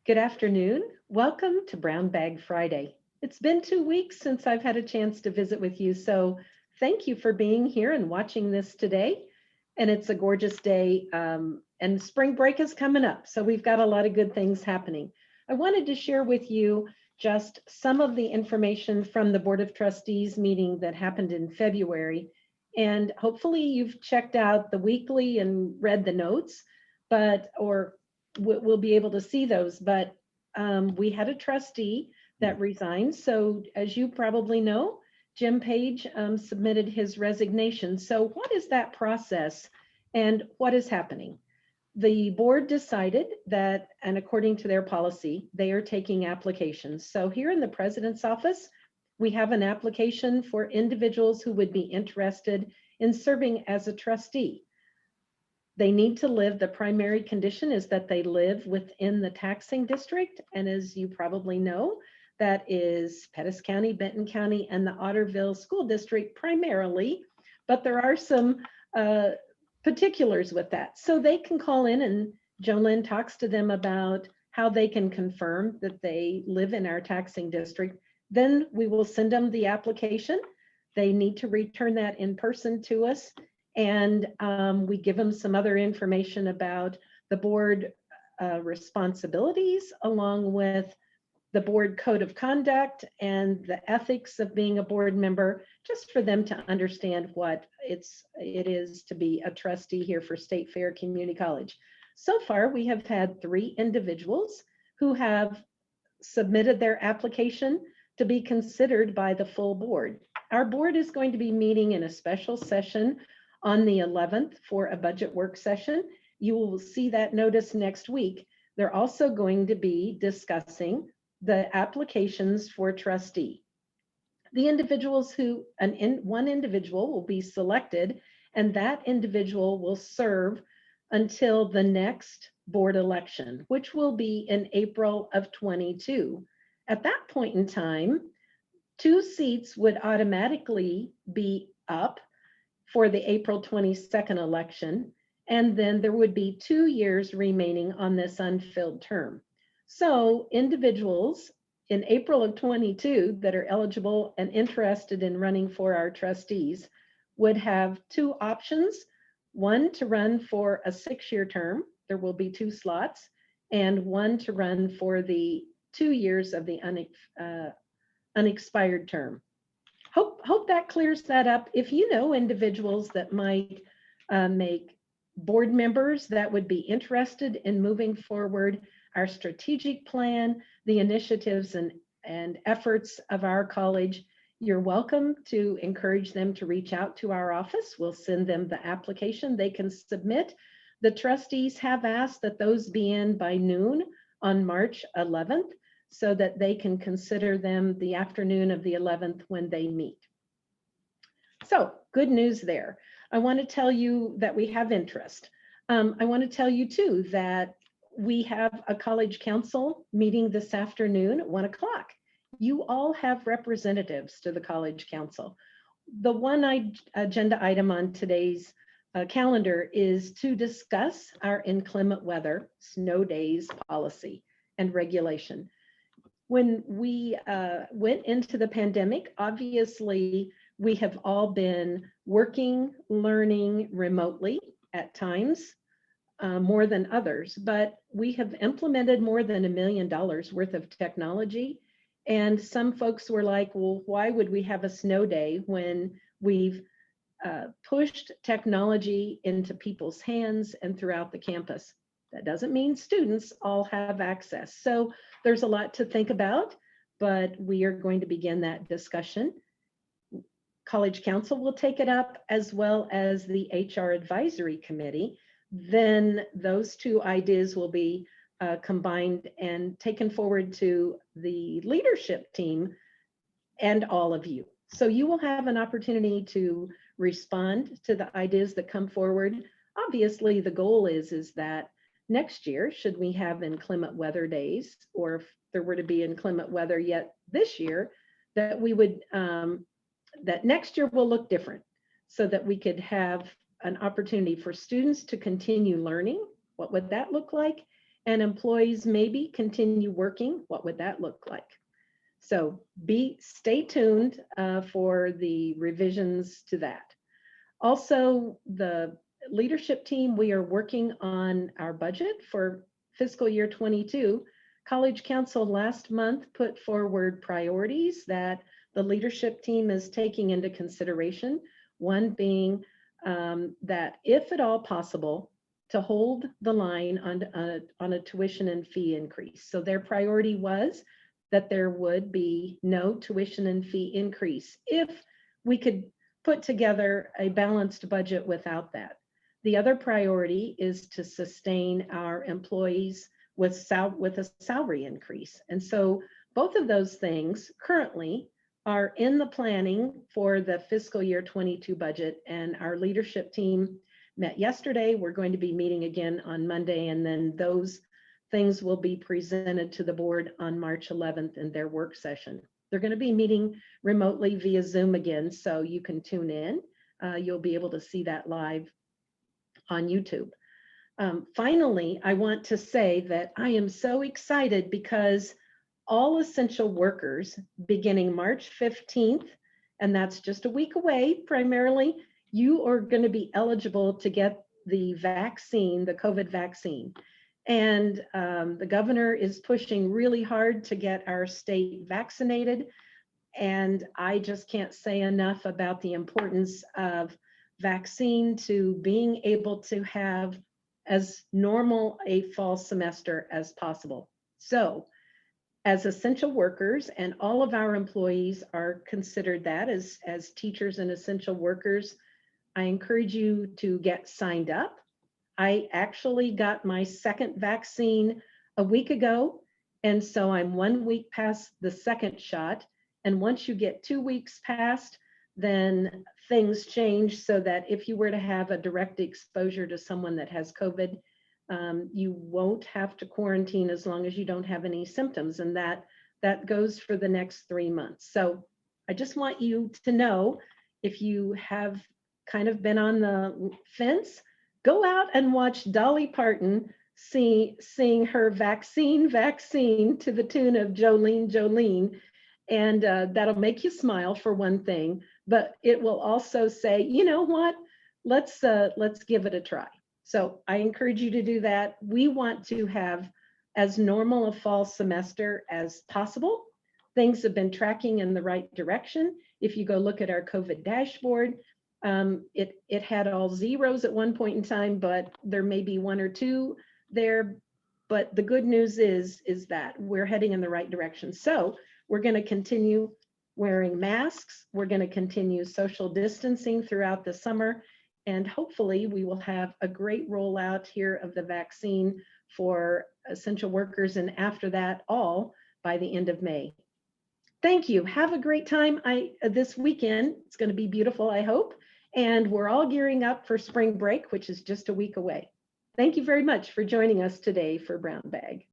Good afternoon. Welcome to Brown Bag Friday. It's been 2 weeks since I've had a chance to visit with you, so thank you for being here and watching this today. And it's a gorgeous day, and spring break is coming up, so we've got a lot of good things happening. I wanted to share with you just some of the information from the Board of Trustees meeting that happened in February. And hopefully you've checked out the weekly and read the notes, or we'll be able to see those. But we had a trustee that resigned. So as you probably know, Jim Page submitted his resignation. So what is that process and what is happening? The board decided that, and according to their policy, they are taking applications. So here in the president's office, we have an application for individuals who would be interested in serving as a trustee. They need to live, the primary condition is that they live within the taxing district. And as you probably know, that is Pettis County, Benton County, and the Otterville School District primarily, but there are some particulars with that. So they can call in and Jolynn talks to them about how they can confirm that they live in our taxing district. Then we will send them the application. They need to return that in person to us. And we give them some other information about the board responsibilities, along with the board code of conduct and the ethics of being a board member, just for them to understand what it is to be a trustee here for State Fair Community College. So far, we have had 3 individuals who have submitted their application to be considered by the full board. Our board is going to be meeting in a special session on the 11th for a budget work session. You will see that notice next week. They're also going to be discussing the applications for trustee. The individuals one individual will be selected, and that individual will serve until the next board election, which will be in April of 22. At that point in time, 2 seats would automatically be up for the April 22nd election, and then there would be 2 years remaining on this unfilled term. So individuals in April of 22 that are eligible and interested in running for our trustees would have 2 options. One to run for a 6-year term. There will be 2 slots, and one to run for the 2 years of the unexpired term. Hope that clears that up. If you know individuals that might make board members that would be interested in moving forward our strategic plan, the initiatives and efforts of our college, you're welcome to encourage them to reach out to our office. We'll send them the application they can submit. The trustees have asked that those be in by noon on March 11th so that they can consider them the afternoon of the 11th when they meet. So good news there. I want to tell you that we have interest. I want to tell you too that we have a college council meeting this afternoon at 1 o'clock. You all have representatives to the college council. The one agenda item on today's calendar is to discuss our inclement weather snow days policy and regulation. When we went into the pandemic, obviously we have all been working, learning remotely at times, more than others, but we have implemented more than $1 million worth of technology. And some folks were like, well, why would we have a snow day when we've pushed technology into people's hands and throughout the campus? That doesn't mean students all have access. So there's a lot to think about, but we are going to begin that discussion. College Council will take it up, as well as the HR Advisory Committee. Then those 2 ideas will be combined and taken forward to the leadership team and all of you. So you will have an opportunity to respond to the ideas that come forward. Obviously, the goal is that next year, should we have inclement weather days, or if there were to be inclement weather yet this year, that we would, that next year will look different, so that we could have an opportunity for students to continue learning. What would that look like? and employees maybe continue working, what would that look like? So stay tuned for the revisions to that. Also, the leadership team, we are working on our budget for fiscal year 22. College Council last month put forward priorities that the leadership team is taking into consideration. One being that if at all possible, to hold the line on a tuition and fee increase. So their priority was that there would be no tuition and fee increase if we could put together a balanced budget without that. The other priority is to sustain our employees with a salary increase. And so both of those things currently are in the planning for the fiscal year 22 budget, and our leadership team met yesterday. We're going to be meeting again on Monday, and then those things will be presented to the board on March 11th in their work session. They're going to be meeting remotely via Zoom again, so you can tune in. You'll be able to see that live on YouTube. Finally, I want to say that I am so excited because all essential workers beginning March 15th, and that's just a week away primarily, you are going to be eligible to get the vaccine, the COVID vaccine. And the governor is pushing really hard to get our state vaccinated. And I just can't say enough about the importance of vaccine to being able to have as normal a fall semester as possible. So as essential workers, and all of our employees are considered that as teachers and essential workers, I encourage you to get signed up. I actually got my second vaccine a week ago, and so I'm 1 week past the second shot. And once you get 2 weeks past, then things change so that if you were to have a direct exposure to someone that has COVID, you won't have to quarantine as long as you don't have any symptoms, and that goes for the next 3 months. So I just want you to know, if you have kind of been on the fence, go out and watch Dolly Parton sing her vaccine to the tune of Jolene, Jolene. And that'll make you smile for one thing, but it will also say, you know what, let's give it a try. So I encourage you to do that. We want to have as normal a fall semester as possible. Things have been tracking in the right direction. If you go look at our COVID dashboard, it had all zeros at one point in time, but there may be 1 or 2 there. But the good news is that we're heading in the right direction. So we're going to continue wearing masks. We're going to continue social distancing throughout the summer. And hopefully we will have a great rollout here of the vaccine for essential workers, and after that, all by the end of May. Thank you. Have a great time this weekend. It's going to be beautiful, I hope. And we're all gearing up for spring break, which is just a week away. Thank you very much for joining us today for Brown Bag.